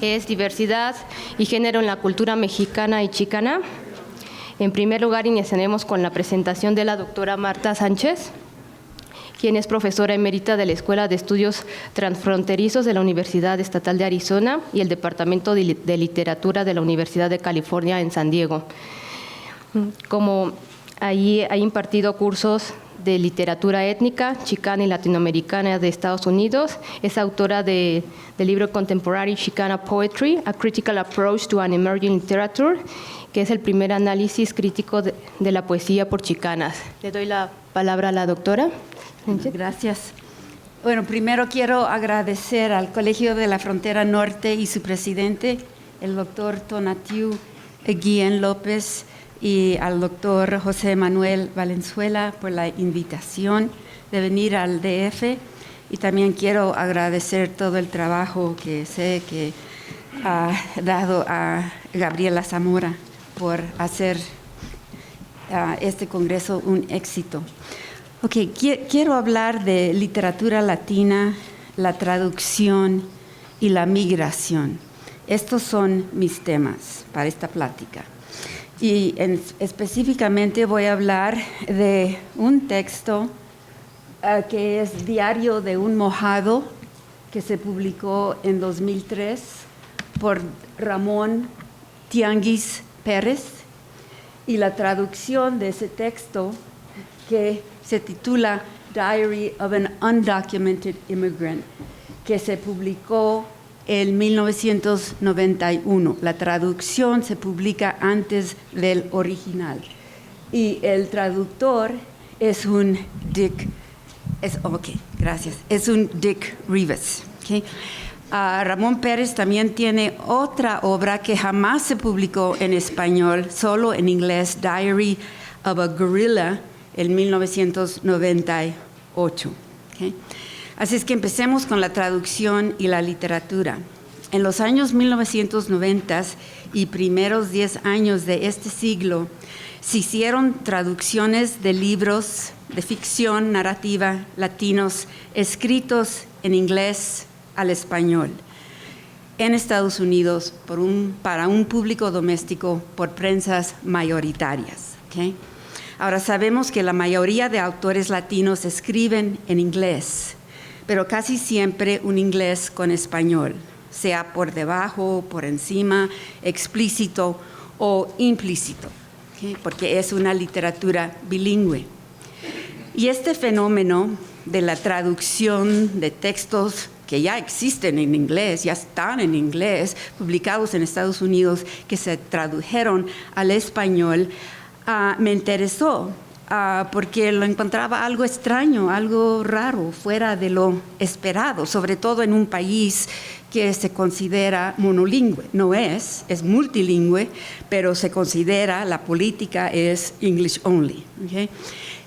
es Diversidad y Género en la Cultura Mexicana y Chicana. En primer lugar, iniciaremos con la presentación de la doctora Marta Sánchez, quien es profesora emérita de la Escuela de Estudios Transfronterizos de la Universidad Estatal de Arizona y el Departamento de Literatura de la Universidad de California en San Diego. Como allí ha impartido cursos de literatura étnica, chicana y latinoamericana de Estados Unidos. Es autora del libro Contemporary Chicana Poetry, A Critical Approach to an Emerging Literature, que es el primer análisis crítico de la poesía por chicanas. Le doy la palabra a la doctora. Gracias. Bueno, primero quiero agradecer al Colegio de la Frontera Norte y su presidente, el doctor Tonatiu Guillén López, y al doctor José Manuel Valenzuela por la invitación de venir al DF. Y también quiero agradecer todo el trabajo que sé que ha dado a Gabriela Zamora por hacer este congreso un éxito. Quiero hablar de literatura latina, la traducción y la migración. Estos son mis temas para esta plática. Y específicamente voy a hablar de un texto que es Diario de un Mojado, que se publicó en 2003 por Ramón Tianguis Pérez, y la traducción de ese texto que se titula Diary of an Undocumented Immigrant, que se publicó en 1991. La traducción se publica antes del original. Y el traductor es un Dick Rivas. Okay. Ramón Pérez también tiene otra obra que jamás se publicó en español, solo en inglés, Diary of a Guerrilla, en 1998. Okay. Así es que empecemos con la traducción y la literatura. En los años 1990 y primeros 10 años de este siglo, se hicieron traducciones de libros de ficción narrativa latinos escritos en inglés al español en Estados Unidos para un público doméstico por prensas mayoritarias. Okay. Ahora sabemos que la mayoría de autores latinos escriben en inglés, pero casi siempre un inglés con español, sea por debajo, por encima, explícito o implícito, ¿okay? Porque es una literatura bilingüe. Y este fenómeno de la traducción de textos que ya existen en inglés, ya están en inglés, publicados en Estados Unidos, que se tradujeron al español, me interesó. Porque lo encontraba algo extraño, algo raro, fuera de lo esperado, sobre todo en un país que se considera monolingüe. No es multilingüe, pero se considera, la política es English only. Okay.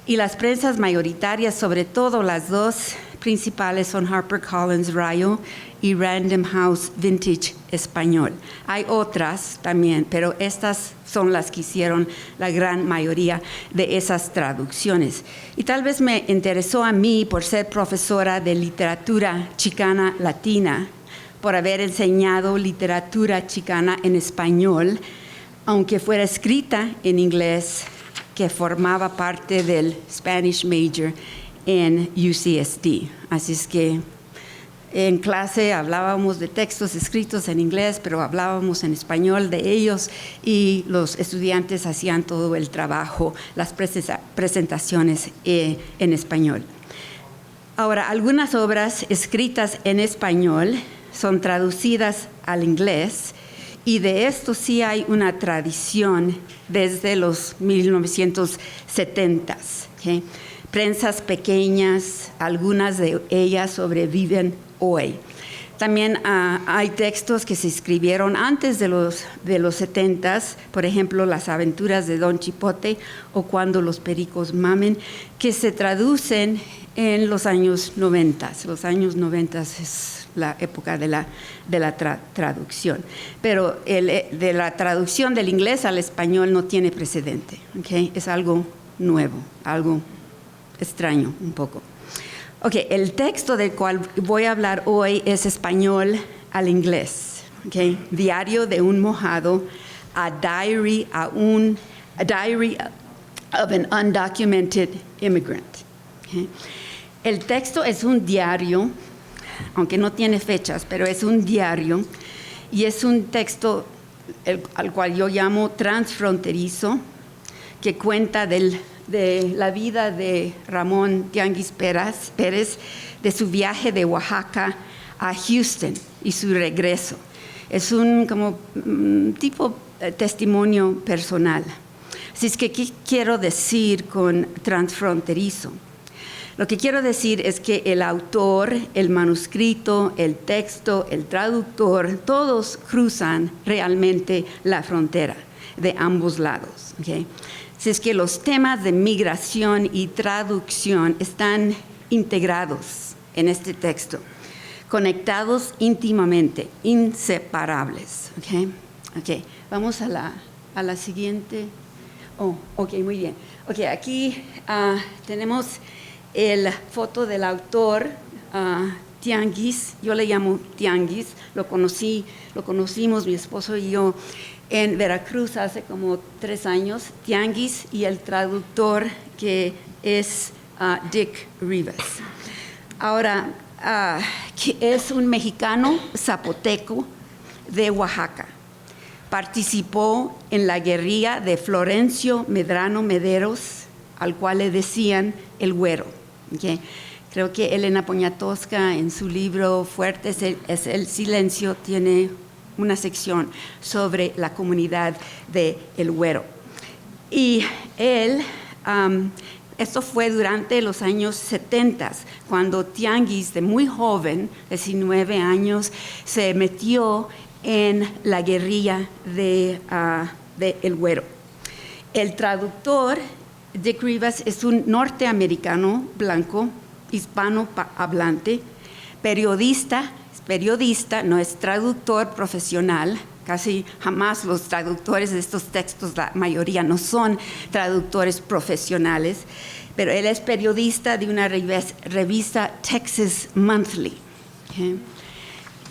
Y las prensas mayoritarias, sobre todo las dos principales, son HarperCollins Rayo y Random House Vintage Español. Hay otras también, pero estas son las que hicieron la gran mayoría de esas traducciones. Y tal vez me interesó a mí por ser profesora de literatura chicana latina, por haber enseñado literatura chicana en español, aunque fuera escrita en inglés, que formaba parte del Spanish Major en UCSD. Así es que en clase hablábamos de textos escritos en inglés, pero hablábamos en español de ellos y los estudiantes hacían todo el trabajo, las presentaciones en español. Ahora, algunas obras escritas en español son traducidas al inglés y de esto sí hay una tradición desde los 1970s. ¿Okay? Prensas pequeñas, algunas de ellas sobreviven hoy. También hay textos que se escribieron antes de los 70s, por ejemplo, Las aventuras de Don Chipote o Cuando los pericos mamen, que se traducen en los años 90. Los años 90 es la época de la traducción. Pero de la traducción del inglés al español no tiene precedente. ¿Okay? Es algo nuevo, algo extraño un poco. El texto del cual voy a hablar hoy es español al inglés. okay? Diario de un mojado, a diary of an undocumented immigrant. Okay? El texto es un diario, aunque no tiene fechas, pero es un diario, y es un texto al cual yo llamo transfronterizo, que cuenta de la vida de Ramón Tianguis Pérez, de su viaje de Oaxaca a Houston y su regreso. Es un como tipo testimonio personal. Así es que, ¿qué quiero decir con transfronterizo? Lo que quiero decir es que el autor, el manuscrito, el texto, el traductor, todos cruzan realmente la frontera de ambos lados. ¿Okay? Así es que los temas de migración y traducción están integrados en este texto, conectados íntimamente, inseparables. ¿Okay? Okay. Vamos a la siguiente. Oh, ok, muy bien. Ok, aquí tenemos la foto del autor, Tianguis. Yo le llamo Tianguis. Lo conocimos mi esposo y yo en Veracruz hace como 3 años. Tianguis, y el traductor que es Dick Rivas. Ahora, que es un mexicano zapoteco de Oaxaca. Participó en la guerrilla de Florencio Medrano Mederos, al cual le decían el Güero. ¿Okay? Creo que Elena Poniatowska en su libro Fuerte es el silencio tiene una sección sobre la comunidad de El Güero. Y él, esto fue durante los años 70, cuando Tianguis, de muy joven, 19 años, se metió en la guerrilla de El Güero. El traductor, Dick Rivas, es un norteamericano blanco, hispano hablante, periodista, no es traductor profesional. Casi jamás los traductores de estos textos, la mayoría no son traductores profesionales, pero él es periodista de una revista Texas Monthly. ¿Okay?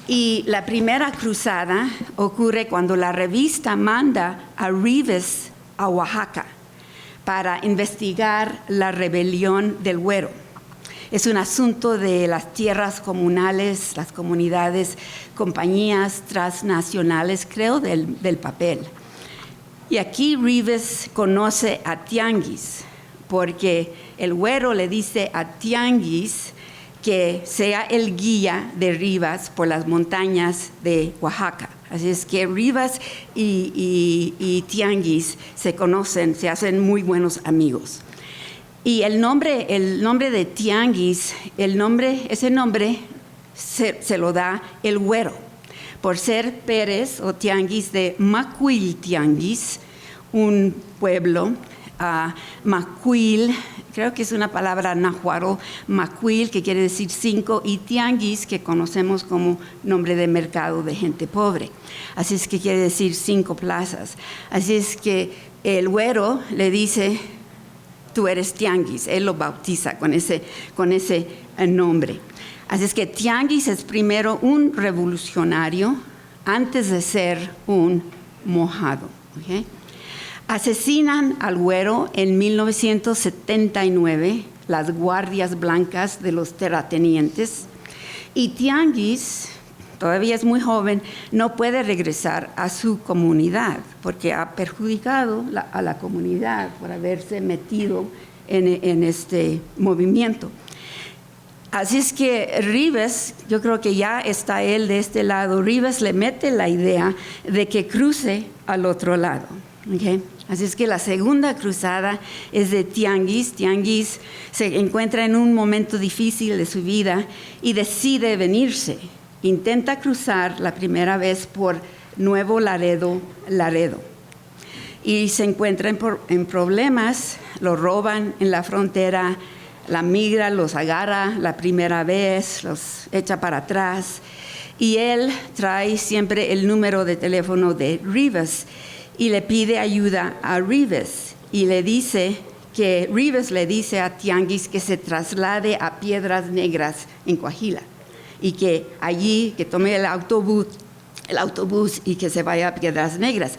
Y la primera cruzada ocurre cuando la revista manda a Rivas a Oaxaca para investigar la rebelión del Güero. Es un asunto de las tierras comunales, las comunidades, compañías transnacionales, creo, del papel. Y aquí Rivas conoce a Tianguis, porque el Güero le dice a Tianguis que sea el guía de Rivas por las montañas de Oaxaca. Así es que Rivas y Tianguis se conocen, se hacen muy buenos amigos. Y el nombre de Tianguis, ese nombre se lo da el Güero, por ser Pérez o Tianguis de Macuil Tianguis, un pueblo. Macuil, creo que es una palabra náhuatl, Macuil, que quiere decir 5, y Tianguis, que conocemos como nombre de mercado de gente pobre. Así es que quiere decir 5 plazas. Así es que el Güero le dice, tú eres Tianguis. Él lo bautiza con ese nombre. Así es que Tianguis es primero un revolucionario antes de ser un mojado. ¿Okay? Asesinan al Güero en 1979 las guardias blancas de los terratenientes, y Tianguis, todavía es muy joven, no puede regresar a su comunidad porque ha perjudicado a la comunidad por haberse metido en este movimiento. Así es que Rivas, yo creo que ya está él de este lado, Rivas le mete la idea de que cruce al otro lado. ¿Okay? Así es que la segunda cruzada es de Tianguis. Tianguis se encuentra en un momento difícil de su vida y decide venirse. Intenta cruzar la primera vez por Nuevo Laredo. Y se encuentra en problemas, lo roban en la frontera, la migra los agarra la primera vez, los echa para atrás. Y él trae siempre el número de teléfono de Rivas y le pide ayuda a Rivas, y Rivas le dice a Tianguis que se traslade a Piedras Negras en Coahuila, y que allí, que tome el autobús el autobús y que se vaya a Piedras Negras.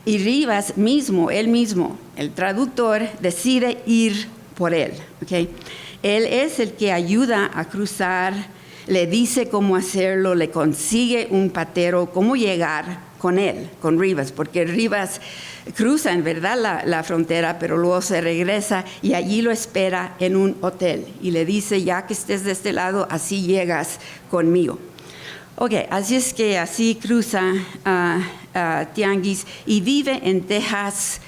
Y Rivas mismo, él mismo, el traductor, decide ir por él. ¿Okay? Él es el que ayuda a cruzar, le dice cómo hacerlo, le consigue un patero, cómo llegar con él, con Rivas, porque Rivas cruza en verdad la frontera, pero luego se regresa y allí lo espera en un hotel y le dice, ya que estés de este lado, así llegas conmigo. Ok, así es que así cruza Tianguis y vive en Texas,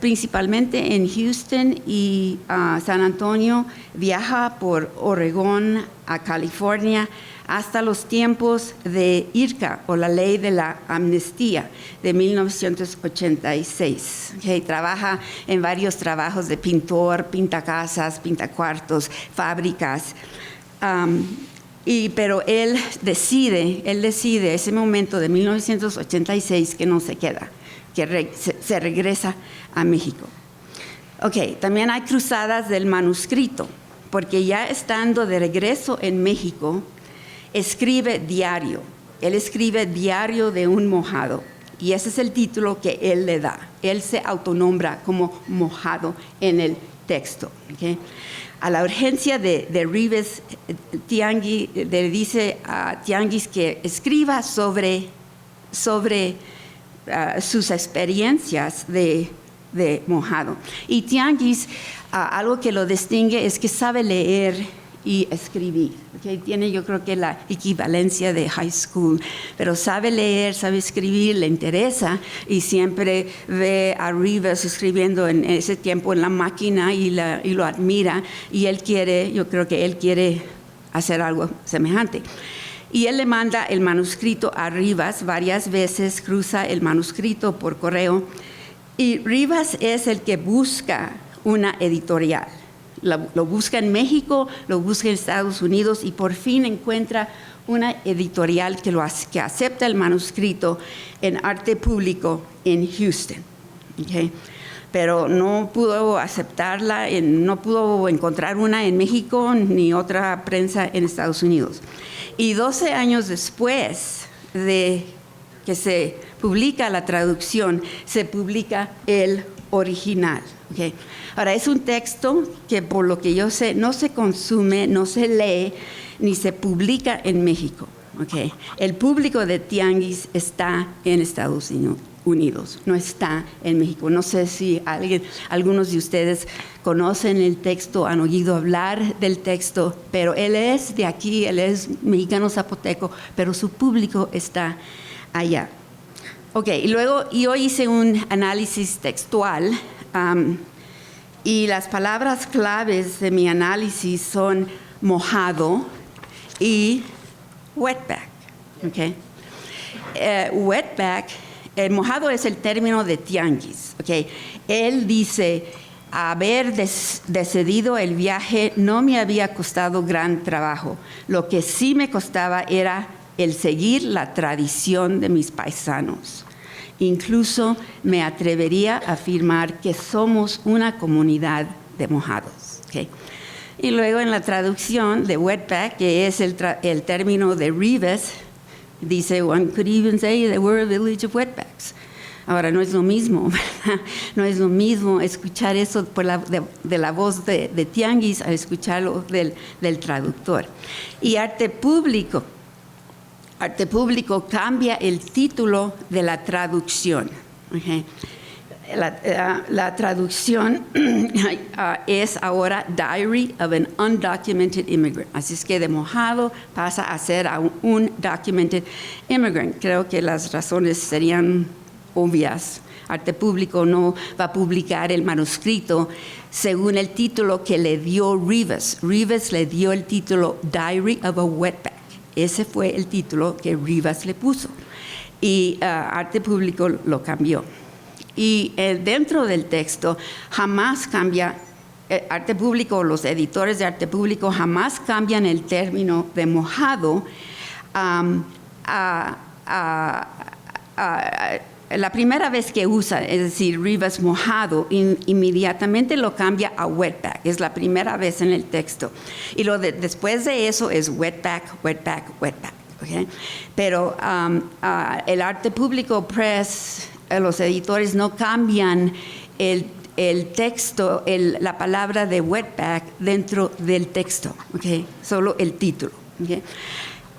principalmente en Houston y San Antonio, viaja por Oregón a California hasta los tiempos de IRCA, o la Ley de la Amnistía, de 1986. Okay, trabaja en varios trabajos de pintor, pinta casas, pinta cuartos, fábricas. Pero él decide ese momento de 1986 que no se queda, que se regresa a México. Ok, también hay cruzadas del manuscrito, porque ya estando de regreso en México, escribe diario. Él escribe diario de un mojado, y ese es el título que él le da. Él se autonombra como mojado en el texto. Okay. A la urgencia de Rivas, Tianguis le dice a Tianguis que escriba sobre sus experiencias de mojado. Y Tianguis, algo que lo distingue es que sabe leer y escribir. Okay. Tiene, yo creo que la equivalencia de high school, pero sabe leer, sabe escribir, le interesa y siempre ve a Rivas escribiendo en ese tiempo en la máquina y lo admira, y yo creo que él quiere hacer algo semejante. Y él le manda el manuscrito a Rivas varias veces, cruza el manuscrito por correo, y Rivas es el que busca una editorial. Lo busca en México, lo busca en Estados Unidos y por fin encuentra una editorial que acepta el manuscrito en Arte Público en Houston. Okay. Pero no pudo aceptarla, no pudo encontrar una en México ni otra prensa en Estados Unidos. Y 12 años después de que se publica la traducción, se publica el original. Okay. Ahora, es un texto que, por lo que yo sé, no se consume, no se lee, ni se publica en México. Okay. El público de Tianguis está en Estados Unidos, no está en México. No sé si algunos de ustedes conocen el texto, han oído hablar del texto, pero él es de aquí, él es mexicano zapoteco, pero su público está allá. Ok, y luego yo hice un análisis textual y las palabras claves de mi análisis son mojado y wetback. Okay. Wetback, mojado es el término de Tianguis. Okay. Él dice, haber decidido el viaje no me había costado gran trabajo. Lo que sí me costaba era el seguir la tradición de mis paisanos. Incluso me atrevería a afirmar que somos una comunidad de mojados. Okay. Y luego en la traducción de wetback, que es el término de Rivas, dice, one could even say that we're a village of wetbacks. Ahora, no es lo mismo, ¿verdad? No es lo mismo escuchar eso de la voz de Tianguis a escucharlo del traductor. Y Arte Público cambia el título de la traducción. Okay. La traducción es ahora Diary of an Undocumented Immigrant. Así es que de mojado pasa a ser a un Documented Immigrant. Creo que las razones serían obvias. Arte Público no va a publicar el manuscrito según el título que le dio Rivas. Rivas le dio el título Diary of a Wetback. Ese fue el título que Rivas le puso. Y Arte Público lo cambió. Y dentro del texto jamás cambia, Arte Público, los editores de Arte Público jamás cambian el término de mojado la primera vez que usa, es decir, Rivas mojado, inmediatamente lo cambia a wetback. Es la primera vez en el texto. Y después de eso es wetback, wetback, wetback. ¿okay? Pero el Arte Público Press, los editores no cambian el texto, la palabra de wetback dentro del texto, ¿okay? Solo el título. ¿Okay?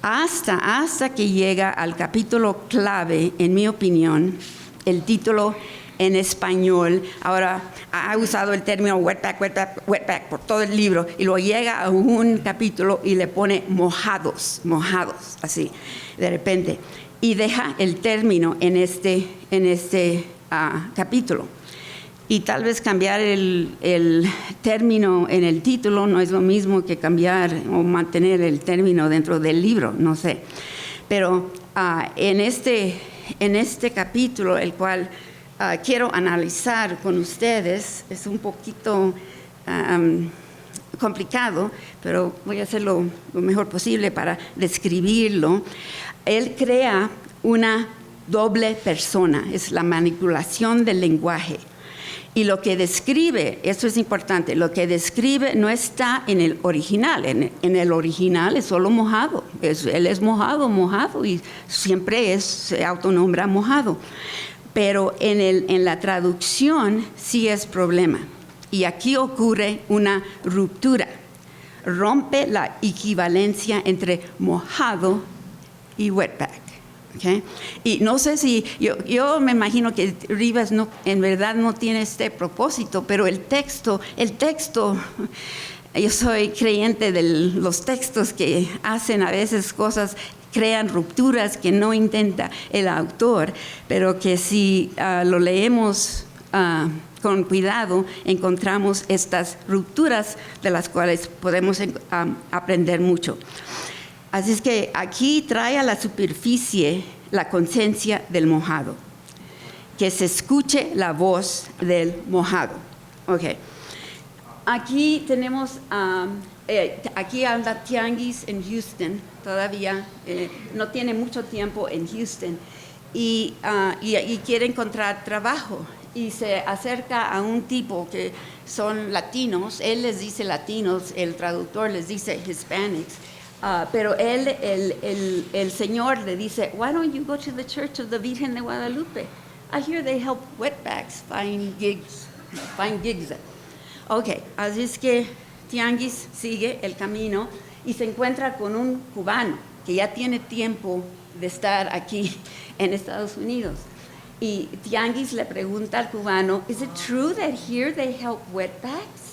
Hasta que llega al capítulo clave, en mi opinión, el título en español. Ahora ha usado el término wetback por todo el libro, y luego llega a un capítulo y le pone mojados, así, de repente, y deja el término en este capítulo. Y tal vez cambiar el término en el título no es lo mismo que cambiar o mantener el término dentro del libro, no sé. Pero en este capítulo, el cual quiero analizar con ustedes, es un poquito complicado, pero voy a hacer lo mejor posible para describirlo. Él crea una doble persona, es la manipulación del lenguaje. Y lo que describe, esto es importante, lo que describe no está en el original. En el original es solo mojado. Él es mojado, y siempre se autonombra mojado. Pero en la traducción sí es problema. Y aquí ocurre una ruptura. Rompe la equivalencia entre mojado y wetback. Okay. Y no sé si, yo me imagino que Rivas en verdad no tiene este propósito, pero el texto, yo soy creyente de los textos que hacen a veces cosas, crean rupturas que no intenta el autor, pero que si lo leemos con cuidado, encontramos estas rupturas de las cuales podemos aprender mucho. Así es que aquí trae a la superficie la conciencia del mojado, que se escuche la voz del mojado. Okay. Aquí tenemos, aquí anda Tianguis en Houston, todavía no tiene mucho tiempo en Houston, y quiere encontrar trabajo, y se acerca a un tipo que son latinos. Él les dice latinos, el traductor les dice Hispanics. Pero el Señor le dice, why don't you go to the Church of the Virgen de Guadalupe? I hear they help wetbacks find gigs. Ok, así es que Tianguis sigue el camino y se encuentra con un cubano que ya tiene tiempo de estar aquí en Estados Unidos. Y Tianguis le pregunta al cubano, is it true that here they help wetbacks?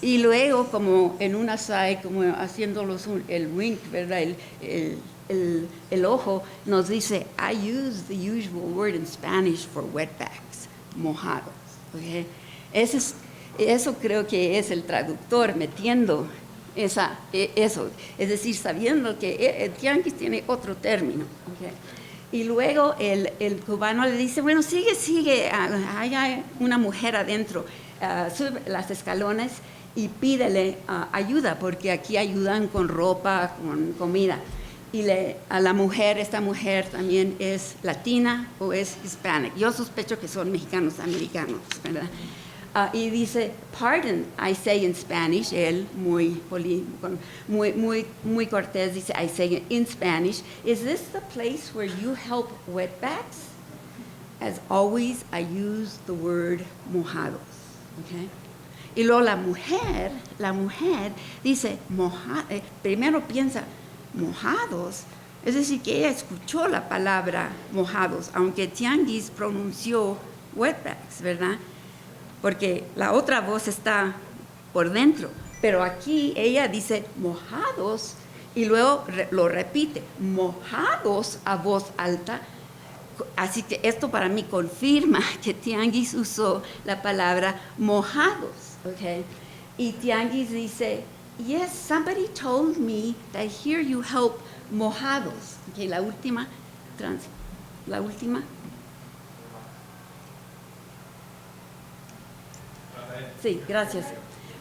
Y luego, como en un aside, como haciéndolos el wink, ¿verdad? El ojo, nos dice, I use the usual word in Spanish for wetbacks, mojados. ¿Okay? Eso creo que es el traductor metiendo eso, es decir, sabiendo que Tianguis tiene otro término. ¿Okay? Y luego el cubano le dice, bueno, sigue, hay una mujer adentro. Sube las escalones y pídele ayuda, porque aquí ayudan con ropa, con comida. Y a la mujer, esta mujer también es latina o es hispanic. Yo sospecho que son mexicanos americanos, ¿verdad? Y dice, pardon, I say in Spanish. Él muy cortés dice, I say in Spanish, is this the place where you help wetbacks? As always, I use the word mojados. Okay. Y luego la mujer dice, primero piensa, mojados, es decir, que ella escuchó la palabra mojados, aunque Tianguis pronunció wetbacks, ¿verdad? Porque la otra voz está por dentro, pero aquí ella dice mojados y luego lo repite, mojados a voz alta. Así que esto para mí confirma que Tianguis usó la palabra mojados, ¿okay? Y Tianguis dice, yes, somebody told me that here you help mojados. Okay, la última. Sí, gracias.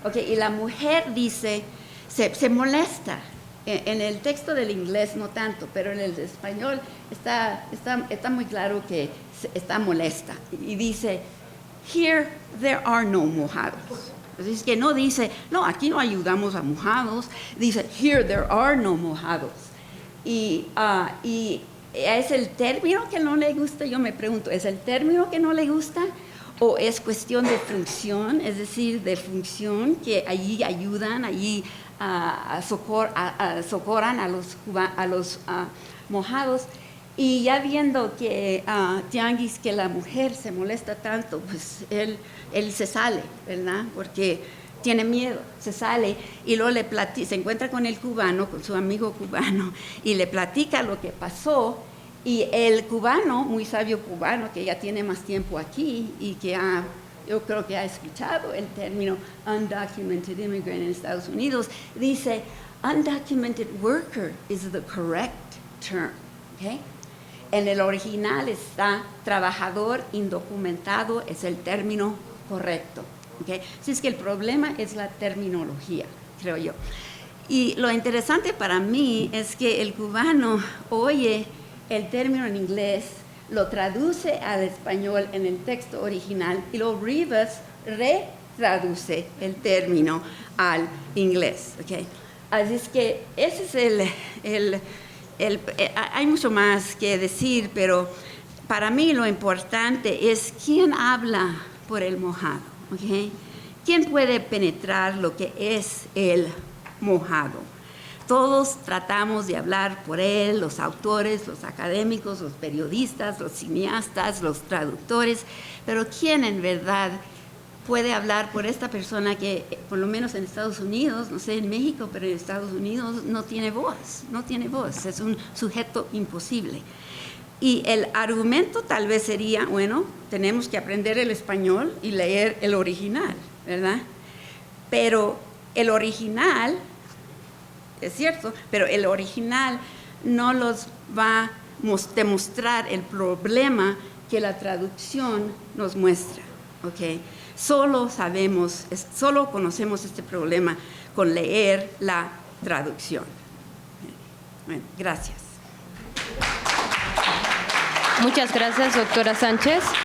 Okay, y la mujer dice, se molesta. En el texto del inglés no tanto, pero en el de español está muy claro que está molesta. Y dice, here there are no mojados. Es que no dice, no, aquí no ayudamos a mojados. Dice, here there are no mojados. Y es el término que no le gusta. Yo me pregunto, ¿es el término que no le gusta? ¿O es cuestión de función? Es decir, de función que allí ayudan, allí socorran a los mojados. Y ya viendo que Tianguis, que la mujer se molesta tanto, pues él se sale, ¿verdad? Porque tiene miedo, se sale y luego se encuentra con el cubano, con su amigo cubano, y le platica lo que pasó. Y el cubano, muy sabio cubano, que ya tiene más tiempo aquí y que yo creo que ha escuchado el término undocumented immigrant en Estados Unidos, dice, undocumented worker is the correct term, ¿okay? En el original está trabajador indocumentado, es el término correcto, ¿okay? Así es que el problema es la terminología, creo yo. Y lo interesante para mí es que el cubano oye el término en inglés, lo traduce al español en el texto original y luego Rivas retraduce el término al inglés, ¿okay? Así es que ese es hay mucho más que decir, pero para mí lo importante es quién habla por el mojado, ¿okay? ¿Quién puede penetrar lo que es el mojado? Todos tratamos de hablar por él, los autores, los académicos, los periodistas, los cineastas, los traductores, pero ¿quién en verdad puede hablar por esta persona que, por lo menos en Estados Unidos, no sé en México, pero en Estados Unidos no tiene voz, es un sujeto imposible? Y el argumento tal vez sería, bueno, tenemos que aprender el español y leer el original, ¿verdad? Pero el original, es cierto, pero el original no los va a demostrar el problema que la traducción nos muestra, ¿ok? Solo conocemos este problema con leer la traducción. Bueno, gracias. Muchas gracias, doctora Sánchez.